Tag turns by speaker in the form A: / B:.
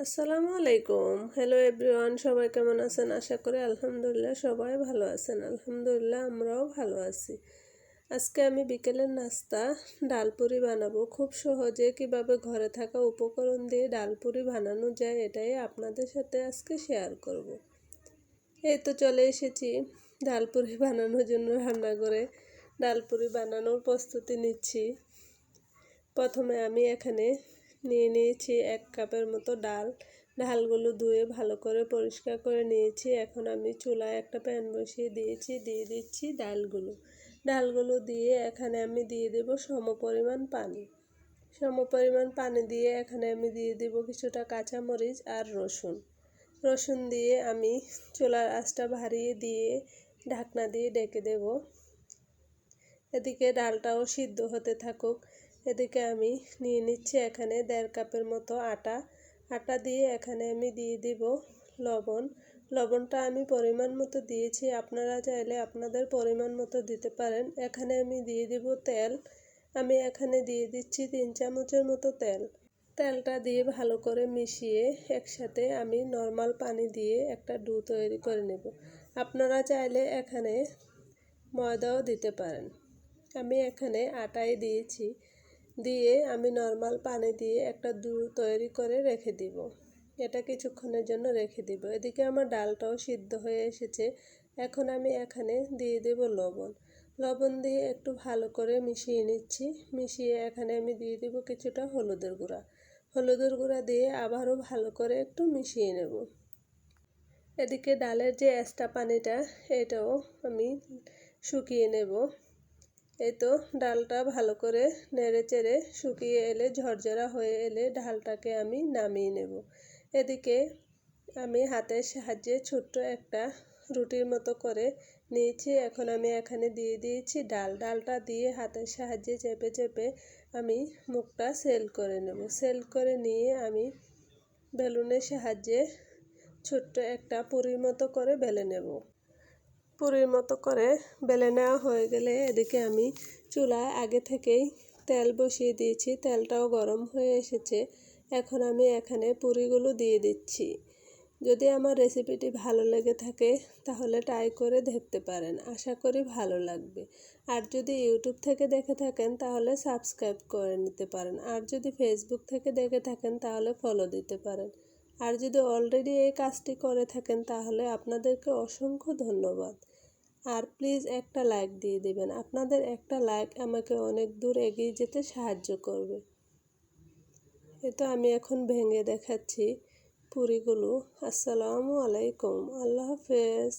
A: আসসালামু আলাইকুম। Hello everyone, সবাই কেমন আছেন? আশা করি আলহামদুলিল্লাহ সবাই ভালো আছেন। আলহামদুলিল্লাহ আমরাও ভালো আছি। আজকে আমি বিকেলের নাস্তা ডালপুরি বানাবো। খুব সহজে কিভাবে ঘরে থাকা উপকরণ দিয়ে ডালপুরি বানানো যায় এটাই আপনাদের সাথে আজকে শেয়ার করব। এই তো চলে এসেছি ডালপুরি বানানোর জন্য রান্নাঘরে। ডালপুরি বানানোর প্রস্তুতি নিচ্ছি। প্রথমে আমি এখানে নিয়ে নিয়েছি 1 কাপের মতো ডাল। ডালগুলো ধুয়ে ভালো করে পরিষ্কার করে নিয়েছি। এখন আমি চুলায় একটা প্যান বসিয়ে দিয়েছি, দিয়ে দিচ্ছি ডালগুলো দিয়ে এখানে আমি দিয়ে দেব সমপরিমাণ পানি। সমপরিমাণ পানি দিয়ে এখানে আমি দিয়ে দেব কিছুটা কাঁচামরিচ আর রসুন দিয়ে আমি চুলার আঁচটা বাড়িয়ে দিয়ে ঢাকনা দিয়ে ঢেকে দেব। এদিকে ডালটাও সিদ্ধ হতে থাকুক। এদিকে আমি নিয়ে নিচ্ছি এখানে 1.5 কাপের মতো আটা দিয়ে এখানে আমি দিয়ে দিব লবণটা আমি পরিমাণ মতো দিয়েছি, আপনারা চাইলে আপনাদের পরিমাণ মতো দিতে পারেন। এখানে আমি দিয়ে দিব তেল। আমি এখানে দিয়ে দিচ্ছি 3 চামচের মতো তেলটা দিয়ে ভালো করে মিশিয়ে একসাথে আমি নর্মাল পানি দিয়ে একটা ডো তৈরি করে নেব। আপনারা চাইলে এখানে ময়দাও দিতে পারেন। আমি এখানে আটাই দিয়েছি, দিয়ে আমি নর্মাল পানি দিয়ে একটা ডো তৈরি করে রেখে দিব। এটা কিছুক্ষণের জন্য রেখে দিব। এদিকে আমার ডালটাও সিদ্ধ হয়ে এসেছে। এখন আমি এখানে দিয়ে দেব লবণ দিয়ে একটু ভালো করে মিশিয়ে নিচ্ছি। মিশিয়ে এখানে আমি দিয়ে দেব কিছুটা হলুদের গুঁড়া দিয়ে আবারও ভালো করে একটু মিশিয়ে নেব। এদিকে ডালের যে এক্সট্রা পানিটা এটাও আমি শুকিয়ে নেব। এই তো ডালটা ভালো করে নেড়ে চেড়ে শুকিয়ে এলে ঝরঝরা হয়ে এলে ডালটাকে আমি নামিয়ে নেব। এদিকে আমি হাতের সাহায্যে ছোট্ট একটা রুটির মতো করে নিয়েছি। এখন আমি এখানে দিয়ে দিয়েছি ডালটা দিয়ে হাতের সাহায্যে চেপে চেপে আমি মুখটা সেল করে নেব। সেল করে নিয়ে আমি বেলুনের সাহায্যে ছোট্ট একটা পুরির মতো করে বেলে নেব। পুরির মতো করে বেলে নেওয়া হয়ে গেলে এদিকে আমি চুলায় আগে থেকেই তেল বসিয়ে দিয়েছি। তেলটাও গরম হয়ে এসেছে। এখন আমি এখানে পুরিগুলো দিয়ে দিচ্ছি। যদি আমার রেসিপিটি ভালো লেগে থাকে তাহলে ট্রাই করে দেখতে পারেন, আশা করি ভালো লাগবে। আর যদি ইউটিউব থেকে দেখে থাকেন তাহলে সাবস্ক্রাইব করে নিতে পারেন। আর যদি ফেসবুক থেকে দেখে থাকেন তাহলে ফলো দিতে পারেন। আর যদি অলরেডি এই কাজটি করে থাকেন তাহলে আপনাদেরকে অসংখ্য ধন্যবাদ। আর প্লিজ একটা লাইক দিয়ে দেবেন। আপনাদের একটা লাইক আমাকে অনেক দূর এগিয়ে যেতে সাহায্য করবে। তো আমি এখন ভেঙে দেখাচ্ছি পুরিগুলো। আসসালামু আলাইকুম, আল্লাহ হাফেজ।